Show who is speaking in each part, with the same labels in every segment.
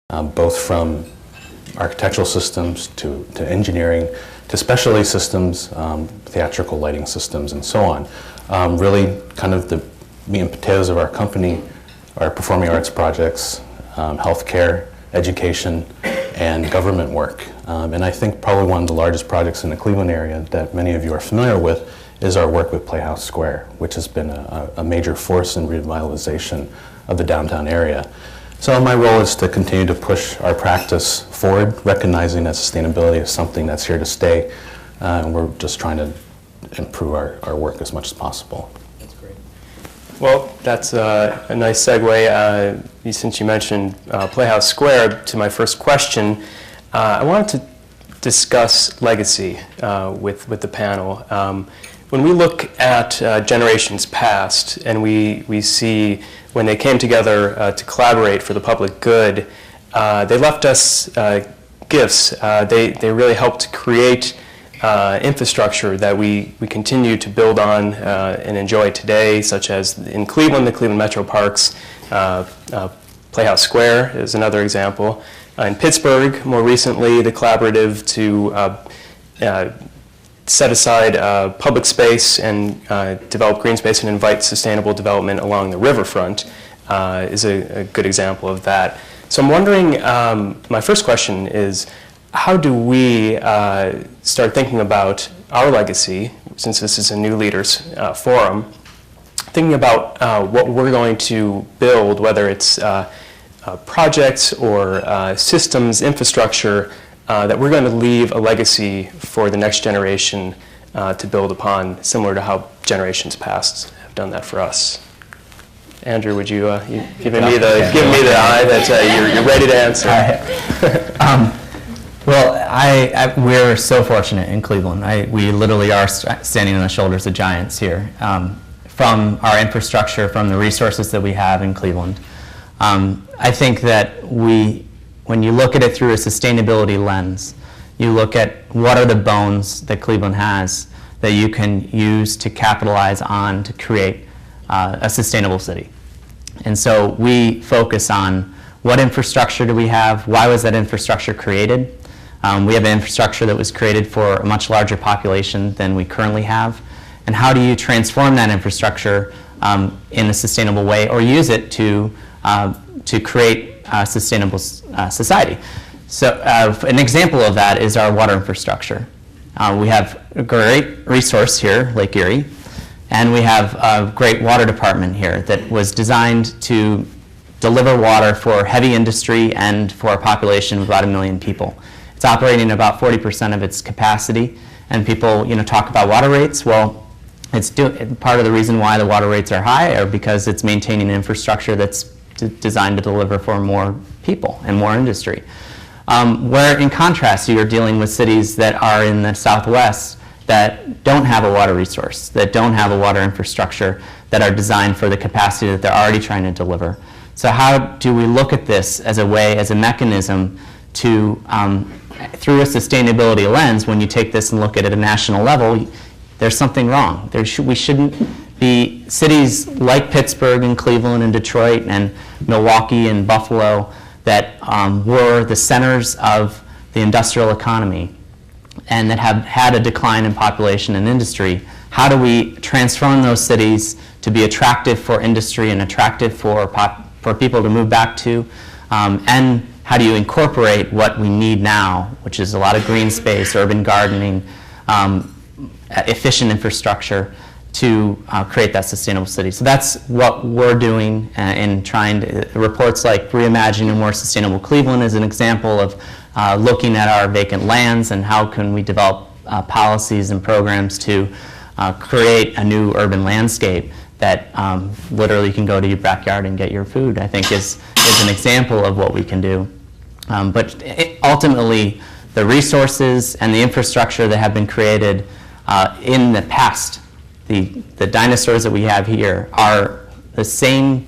Speaker 1: both from architectural systems to engineering to specialty systems, theatrical lighting systems, and so on. Really kind of the meat and potatoes of our company are performing arts projects, healthcare, education, and government work. And I think probably one of the largest projects in the Cleveland area that many of you are familiar with is our work with Playhouse Square, which has been a major force in revitalization of the downtown area. So my role is to continue to push our practice forward, recognizing that sustainability is something that's here to stay, and we're just trying to improve our work as much as possible.
Speaker 2: That's great. Well, that's a nice segue. Since you mentioned Playhouse Square, to my first question, I wanted to discuss legacy with the panel. When we look at generations past and we see when they came together to collaborate for the public good, they left us gifts. They really helped create infrastructure that we continue to build on and enjoy today, such as in Cleveland, the Cleveland Metro Parks. Playhouse Square is another example. In Pittsburgh, more recently, the collaborative to set aside public space and develop green space and invite sustainable development along the riverfront is a good example of that. So I'm wondering, my first question is, how do we start thinking about our legacy, since this is a new leaders forum, thinking about what we're going to build, whether it's projects or systems, infrastructure, that we're going to leave a legacy for the next generation to build upon, similar to how generations past have done that for us. Andrew, would you giving me the eye that you're ready to answer?
Speaker 3: Well, we're so fortunate in Cleveland. We literally are standing on the shoulders of giants here. From our infrastructure, from the resources that we have in Cleveland, I think that when you look at it through a sustainability lens, you look at what are the bones that Cleveland has that you can use to capitalize on to create a sustainable city. And so we focus on what infrastructure do we have, why was that infrastructure created? We have an infrastructure that was created for a much larger population than we currently have, and how do you transform that infrastructure in a sustainable way or use it to create a sustainable society. So an example of that is our water infrastructure. We have a great resource here, Lake Erie, and we have a great water department here that was designed to deliver water for heavy industry and for a population of about 1 million people. It's operating about 40% of its capacity, and people talk about water rates. Well, it's part of the reason why the water rates are high are because it's maintaining infrastructure that's designed to deliver for more people and more industry. Where in contrast, you're dealing with cities that are in the Southwest that don't have a water resource, that don't have a water infrastructure, that are designed for the capacity that they're already trying to deliver. So how do we look at this as a way, as a mechanism to, through a sustainability lens, when you take this and look at it at a national level, there's something wrong. We shouldn't be cities like Pittsburgh and Cleveland and Detroit and Milwaukee and Buffalo that were the centers of the industrial economy and that have had a decline in population and industry. How do we transform those cities to be attractive for industry and attractive for people to move back to? And how do you incorporate what we need now, which is a lot of green space, urban gardening, efficient infrastructure, to create that sustainable city. So that's what we're doing in trying to, reports like Reimagining a More Sustainable Cleveland is an example of looking at our vacant lands and how can we develop policies and programs to create a new urban landscape that literally you can go to your backyard and get your food, I think is an example of what we can do. But ultimately, the resources and the infrastructure that have been created in the past, the dinosaurs that we have here are the same,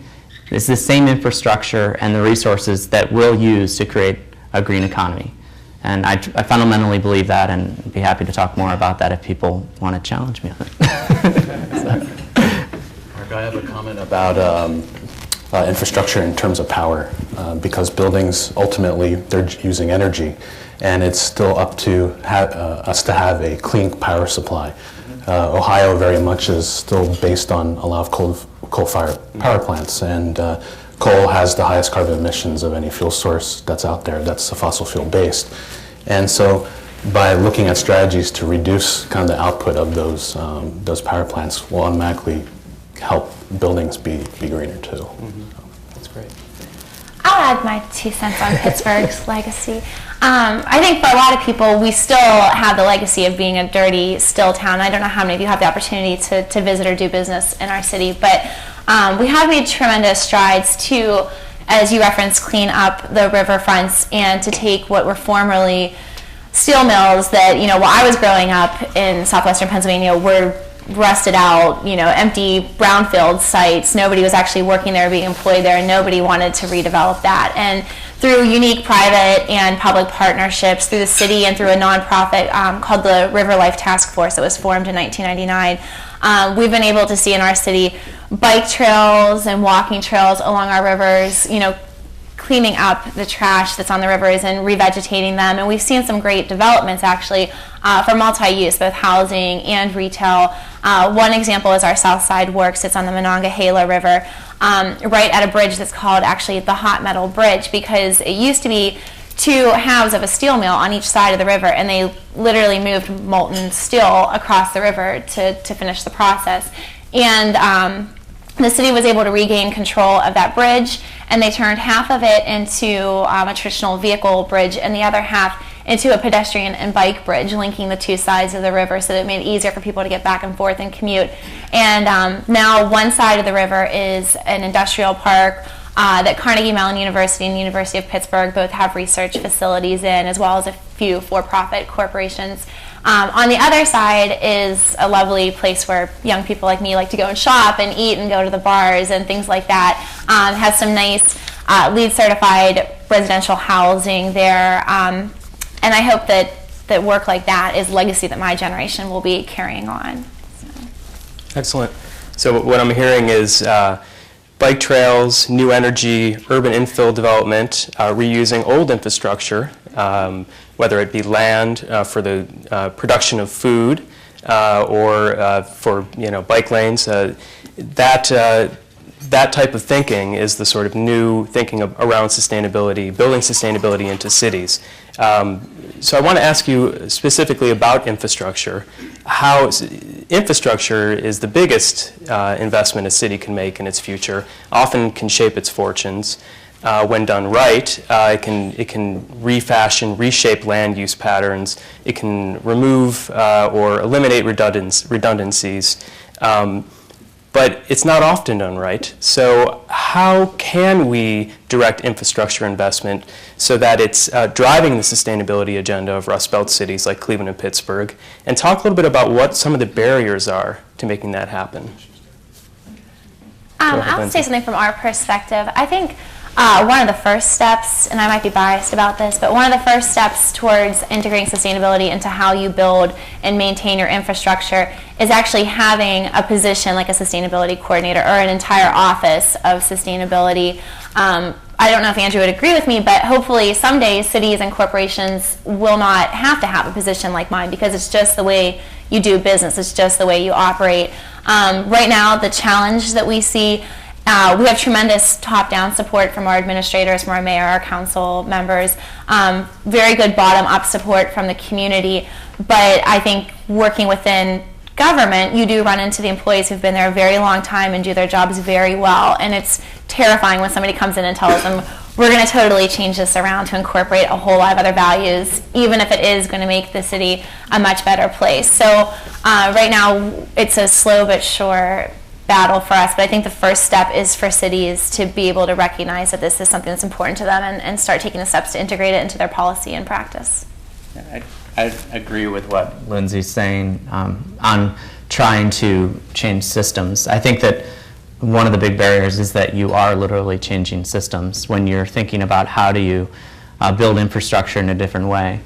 Speaker 3: it's the same infrastructure and the resources that we'll use to create a green economy. And I fundamentally believe that, and I'd be happy to talk more about that if people want to challenge me on it.
Speaker 1: Mark, I have a comment about infrastructure in terms of power, because buildings ultimately they're using energy, and it's still up to us to have a clean power supply. Ohio very much is still based on a lot of coal-fired power plants, and coal has the highest carbon emissions of any fuel source that's out there that's fossil fuel based. And so by looking at strategies to reduce kind of the output of those power plants will automatically help buildings be greener too.
Speaker 2: That's great.
Speaker 4: I'll add my 2 cents on Pittsburgh's legacy. I think for a lot of people, we still have the legacy of being a dirty, still town. I don't know how many of you have the opportunity to visit or do business in our city, but we have made tremendous strides to, as you referenced, clean up the riverfronts and to take what were formerly steel mills that, while I was growing up in southwestern Pennsylvania, were rusted out, empty brownfield sites. Nobody was actually working there, being employed there, and nobody wanted to redevelop that. And through unique private and public partnerships, through the city and through a nonprofit called the River Life Task Force that was formed in 1999, we've been able to see in our city bike trails and walking trails along our rivers, cleaning up the trash that's on the rivers and revegetating them. And we've seen some great developments actually for multi-use, both housing and retail. One example is our South Side Works. It's on the Monongahela River, right at a bridge that's called actually the Hot Metal Bridge, because it used to be 2 halves of a steel mill on each side of the river, and they literally moved molten steel across the river to finish the process. And the city was able to regain control of that bridge, and they turned half of it into a traditional vehicle bridge and the other half into a pedestrian and bike bridge linking the 2 sides of the river, so that it made it easier for people to get back and forth and commute. And now one side of the river is an industrial park that Carnegie Mellon University and the University of Pittsburgh both have research facilities in, as well as a few for-profit corporations. On the other side is a lovely place where young people like me like to go and shop and eat and go to the bars and things like that. Has some nice LEED certified residential housing there. And I hope that work like that is legacy that my generation will be carrying on.
Speaker 2: Excellent. So what I'm hearing is bike trails, new energy, urban infill development, reusing old infrastructure, whether it be land for the production of food or for bike lanes. That type of thinking is the sort of new thinking around sustainability, building sustainability into cities. So I want to ask you specifically about infrastructure. How infrastructure is the biggest investment a city can make in its future, often can shape its fortunes. When done right, it can refashion, reshape land use patterns. It can remove or eliminate redundancies. But it's not often done right. So how can we direct infrastructure investment so that it's driving the sustainability agenda of Rust Belt cities like Cleveland and Pittsburgh? And talk a little bit about what some of the barriers are to making that happen.
Speaker 4: I'll say something from our perspective. I think one of the first steps, and I might be biased about this, but one of the first steps towards integrating sustainability into how you build and maintain your infrastructure is actually having a position like a sustainability coordinator or an entire office of sustainability. I don't know if Andrew would agree with me, but hopefully someday cities and corporations will not have to have a position like mine, because it's just the way you do business. It's just the way you operate. Right now, the challenge that we see, we have tremendous top-down support from our administrators, from our mayor, our council members, very good bottom-up support from the community. But I think working within government, you do run into the employees who've been there a very long time and do their jobs very well. And it's terrifying when somebody comes in and tells them, we're going to totally change this around to incorporate a whole lot of other values, even if it is going to make the city a much better place. So right now, it's a slow but sure battle for us, but I think the first step is for cities to be able to recognize that this is something that's important to them and start taking the steps to integrate it into their policy and practice.
Speaker 3: I agree with what Lindsay's saying on trying to change systems. I think that one of the big barriers is that you are literally changing systems when you're thinking about how do you build infrastructure in a different way.